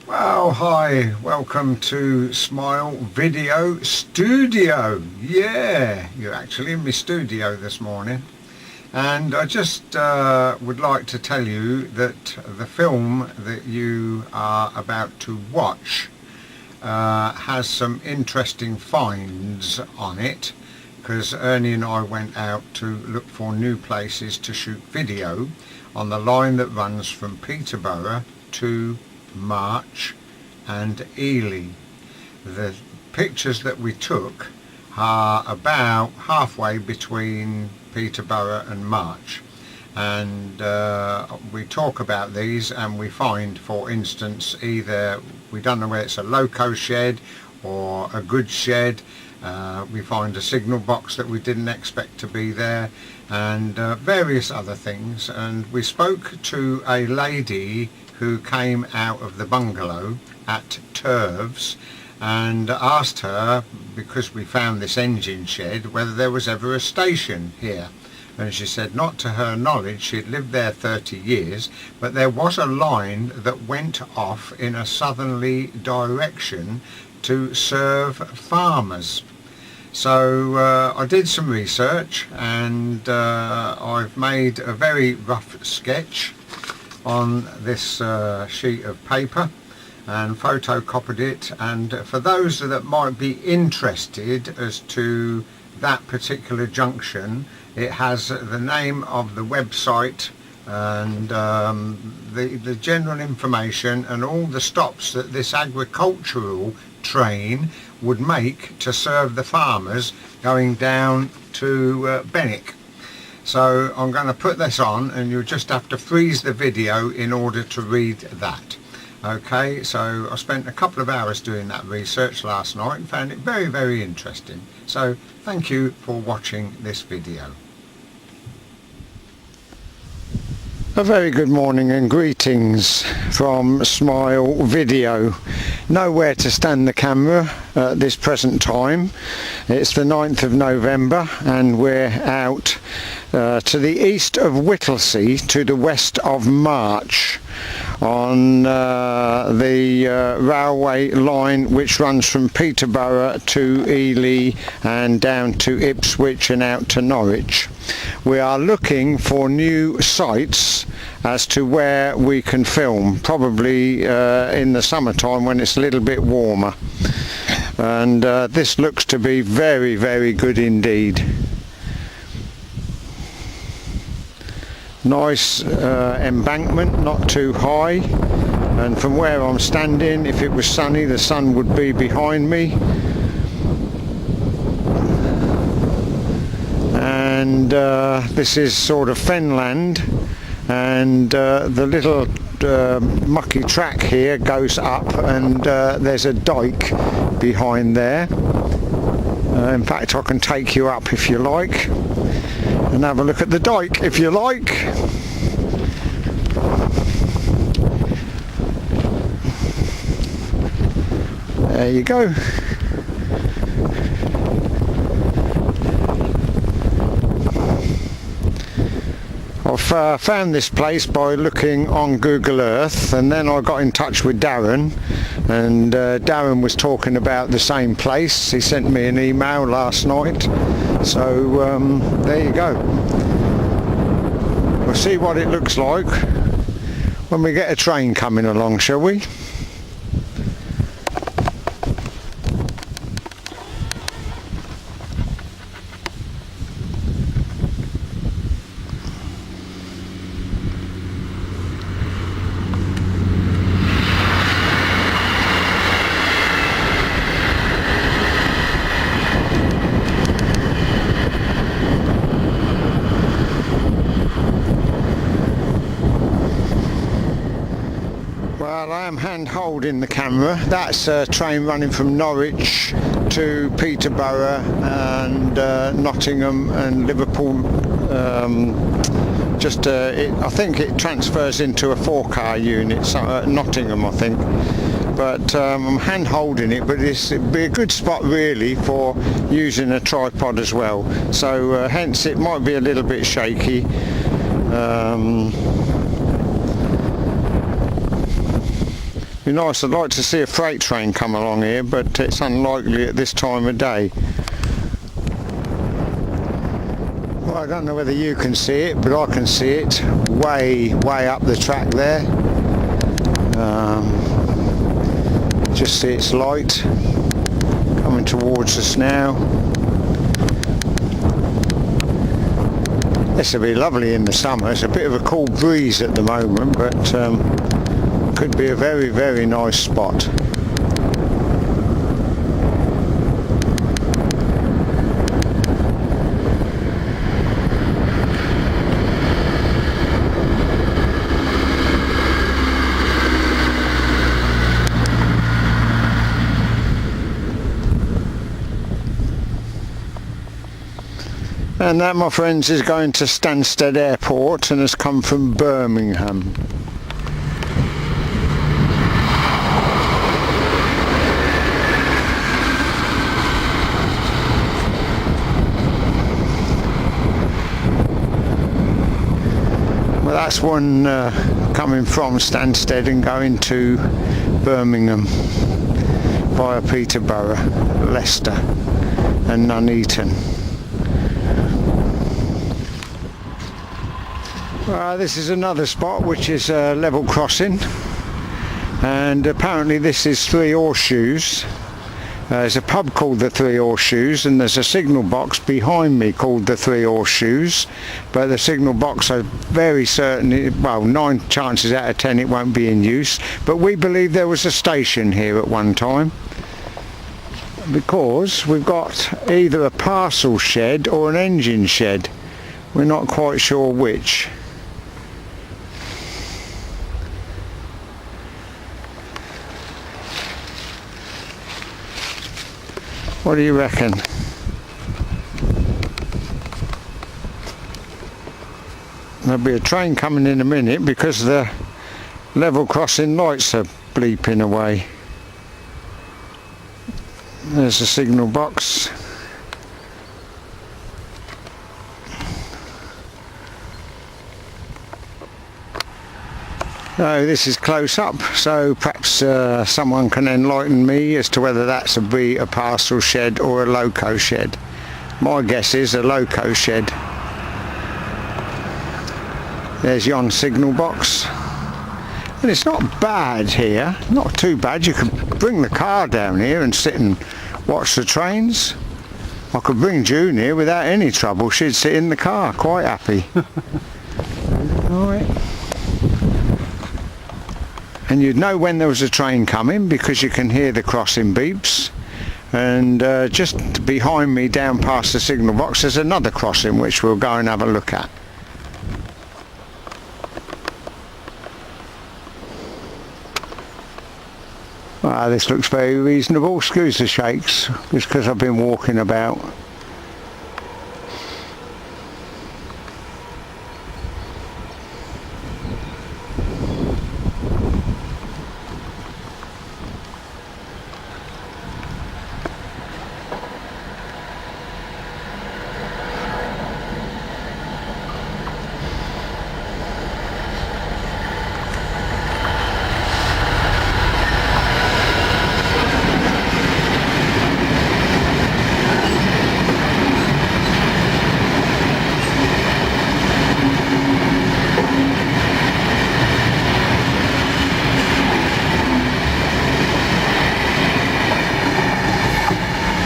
Well, hi, welcome to Smile Video Studio. Yeah, you're actually in my studio this morning. And I just would like to tell you that the film that you are about to watch has some interesting finds on it, because Ernie and I went out to look for new places to shoot video on the line that runs from Peterborough to March and Ely. The pictures that we took are about halfway between Peterborough and March, and we talk about these and we find, for instance, either we don't know whether it's a loco shed or a goods shed. We find a signal box that we didn't expect to be there, and various other things. And we spoke to a lady who came out of the bungalow at Turves and asked her, because we found this engine shed, whether there was ever a station here. And she said not to her knowledge. She'd lived there 30 years, but there was a line that went off in a southerly direction to serve farmers. So I did some research, and I've made a very rough sketch on this sheet of paper and photocopied it. And for those that might be interested as to that particular junction, it has the name of the website and the general information and all the stops that this agricultural train would make to serve the farmers going down to Benwick. So I'm going to put this on, and you'll just have to freeze the video in order to read that. Okay, so I spent a couple of hours doing that research last night and found it very, very interesting. So thank you for watching this video. A very good morning and greetings from Smile Video. Nowhere to stand the camera at this present time. It's the 9th of November and we're out to the east of Whittlesea, to the west of March, on the railway line which runs from Peterborough to Ely and down to Ipswich and out to Norwich. We are looking for new sites as to where we can film, probably in the summertime when it's a little bit warmer. And this looks to be very, very good indeed. Nice embankment, not too high, and from where I'm standing, if it was sunny, the sun would be behind me. And this is sort of fenland, and the little mucky track here goes up, and there's a dike behind there. In fact, I can take you up if you like and have a look at the dike if you like. There you go. I've found this place by looking on Google Earth, and then I got in touch with Darren, and Darren was talking about the same place. He sent me an email last night, so there you go. We'll see what it looks like when we get a train coming along, shall we? Well, I am hand-holding the camera. That's a train running from Norwich to Peterborough and Nottingham and Liverpool. I think it transfers into a 4-car unit, so at Nottingham I think. But I'm hand-holding it, but it'd be a good spot really for using a tripod as well. So hence it might be a little bit shaky. Be nice. I'd like to see a freight train come along here, but it's unlikely at this time of day. Well, I don't know whether you can see it, but I can see it way up the track there. Just see its light coming towards us now. This will be lovely in the summer. It's a bit of a cool breeze at the moment, but could be a very nice spot. And that, my friends, is going to Stansted Airport and has come from Birmingham. Well, that's one coming from Stansted and going to Birmingham via Peterborough, Leicester and Nuneaton. This is another spot which is a level crossing, and apparently this is Three Horseshoes. There's a pub called the Three Horseshoes, and there's a signal box behind me called the Three Horseshoes, but the signal box are very certain, well, 9 chances out of 10 it won't be in use, but we believe there was a station here at one time, because we've got either a parcel shed or an engine shed. We're not quite sure which. What do you reckon? There'll be a train coming in a minute because the level crossing lights are bleeping away. There's the signal box. No, this is close up, so perhaps someone can enlighten me as to whether that's a parcel shed or a loco shed. My guess is a loco shed. There's yon signal box. And it's not bad here, not too bad. You could bring the car down here and sit and watch the trains. I could bring June here without any trouble. She'd sit in the car, quite happy. Alright. And you'd know when there was a train coming because you can hear the crossing beeps. And just behind me, down past the signal box, there's another crossing which we'll go and have a look at. Well, this looks very reasonable. Excuse the shakes, just because I've been walking about.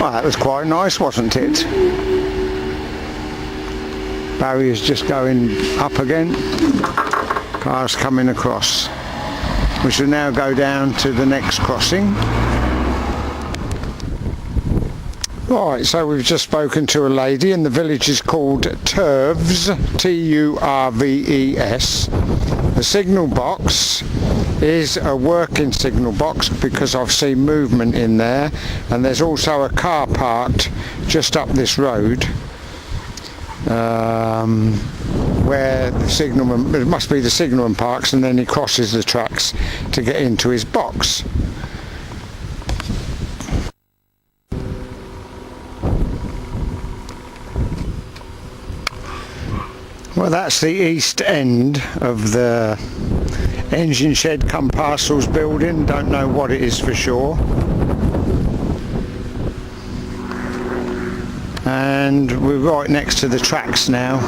Well, that was quite nice, wasn't it? Barrier's just going up again. Cars coming across. We shall now go down to the next crossing. Right, so we've just spoken to a lady, and the village is called Turves, Turves. The signal box is a working signal box because I've seen movement in there, and there's also a car parked just up this road where the signalman, it must be the signalman parks, and then he crosses the tracks to get into his box. Well, that's the east end of the engine shed come parcels building, don't know what it is for sure. And we're right next to the tracks now,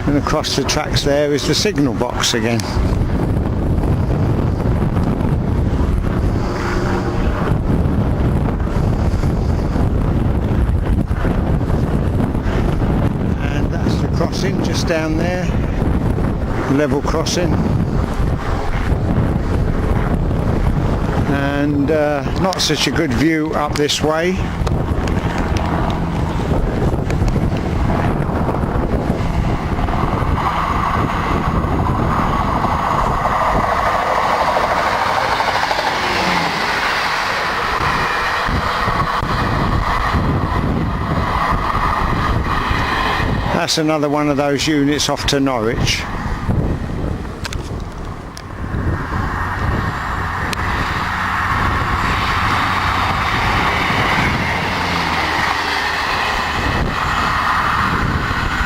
and across the tracks there is the signal box again. And that's the crossing just down there, level crossing. And not such a good view up this way. That's another one of those units off to Norwich.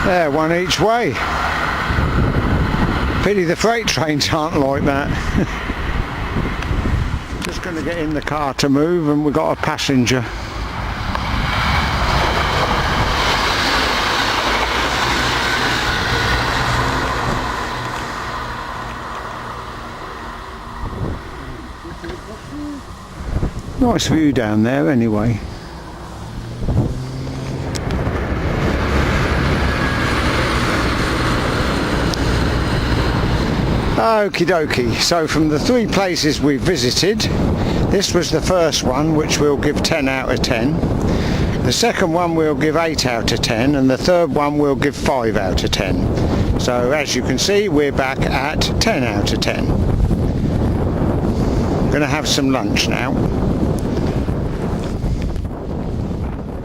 There, one each way. Pity the freight trains aren't like that. Just going to get in the car to move, and we've got a passenger. Nice view down there anyway. Okie dokie, so from the 3 places we visited, this was the first one, which we'll give 10 out of 10. The second one we'll give 8 out of 10, and the third one we'll give 5 out of 10. So as you can see, we're back at 10 out of 10. I'm going to have some lunch now.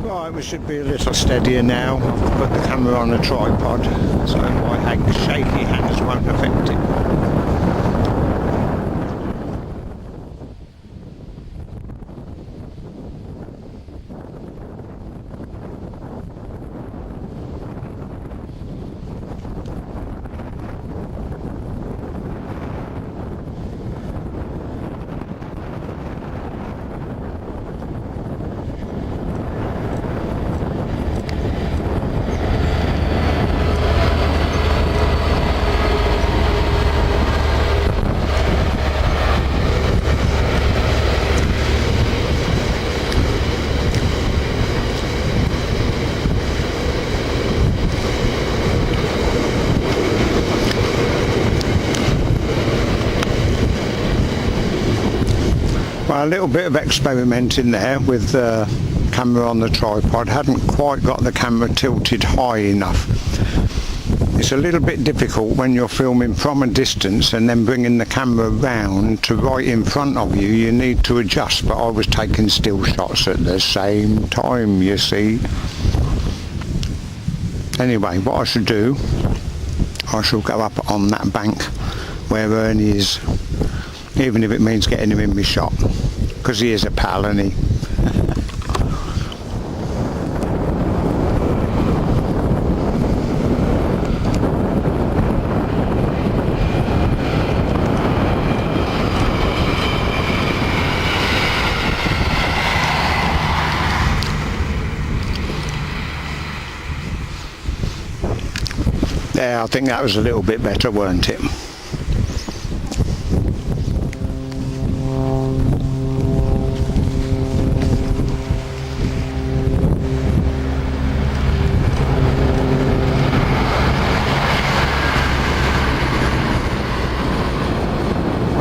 Right, we should be a little steadier now. I've put the camera on a tripod, so my shaky hands won't affect it. A little bit of experimenting there with the camera on the tripod. Hadn't quite got the camera tilted high enough. It's a little bit difficult when you're filming from a distance and then bringing the camera round to right in front of you. You need to adjust, but I was taking still shots at the same time, you see. Anyway, what I should do, I shall go up on that bank where Ernie is, even if it means getting him in my shot, because he is a pal, isn't he? There, I think that was a little bit better, weren't it?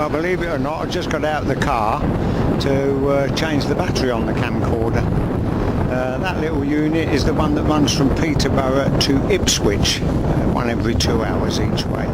Believe it or not, I just got out of the car to change the battery on the camcorder. That little unit is the one that runs from Peterborough to Ipswich, one every 2 hours each way.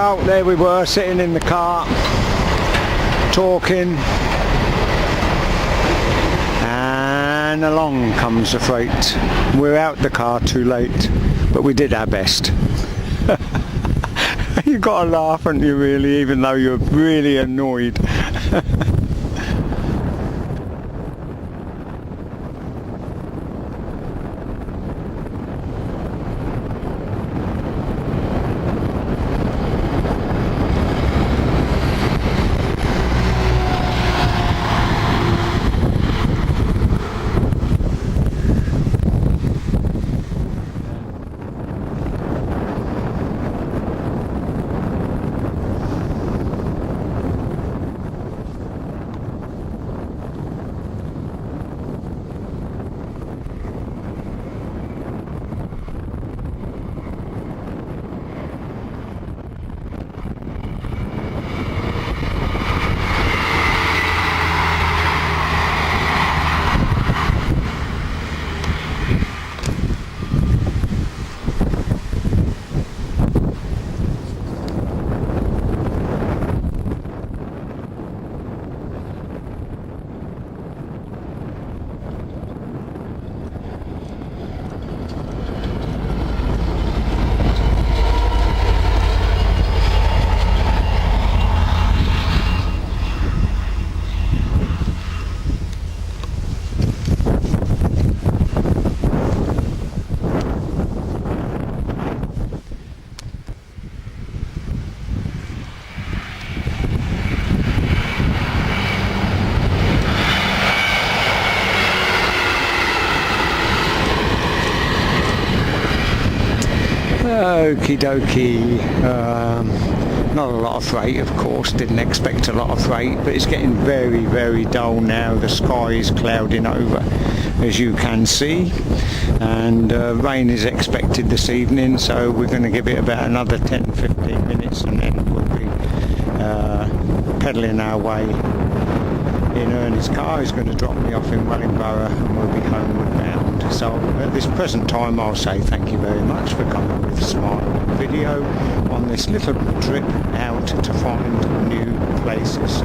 Well, there we were, sitting in the car, talking, and along comes the freight. We're out the car too late, but we did our best. You've got to laugh, haven't you, really, even though you're really annoyed. Okie dokie. Not a lot of freight, of course, didn't expect a lot of freight, but it's getting very, very dull now. The sky is clouding over, as you can see, and rain is expected this evening, so we're going to give it about another 10-15 minutes and then we'll be pedalling our way in Ernie's car. He's going to drop me off in Wellingborough and we'll be homeward bound. So at this present time I'll say thank you very much for coming with Smile Video on this little trip out to find new places.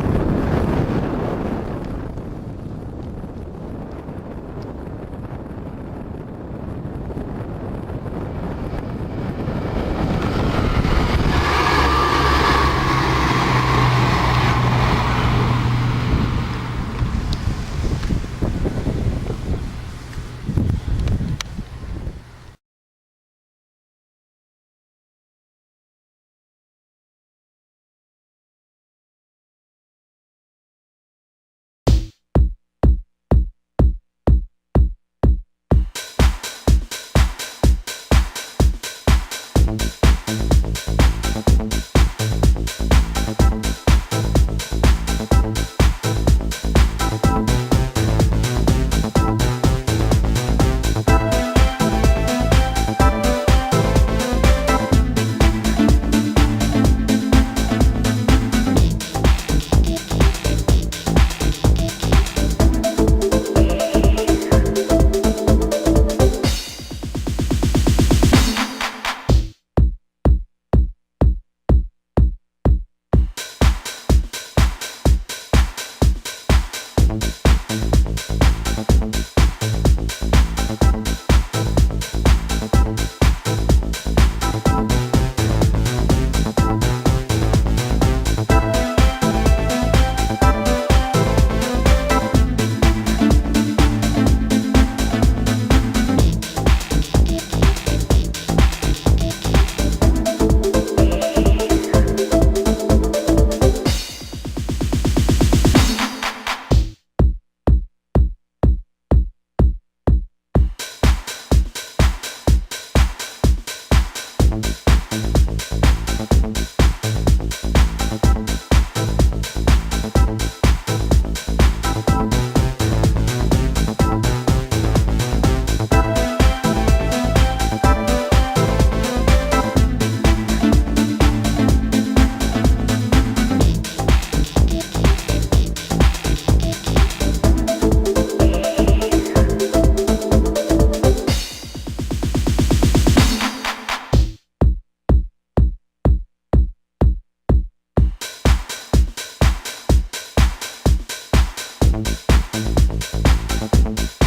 Bye.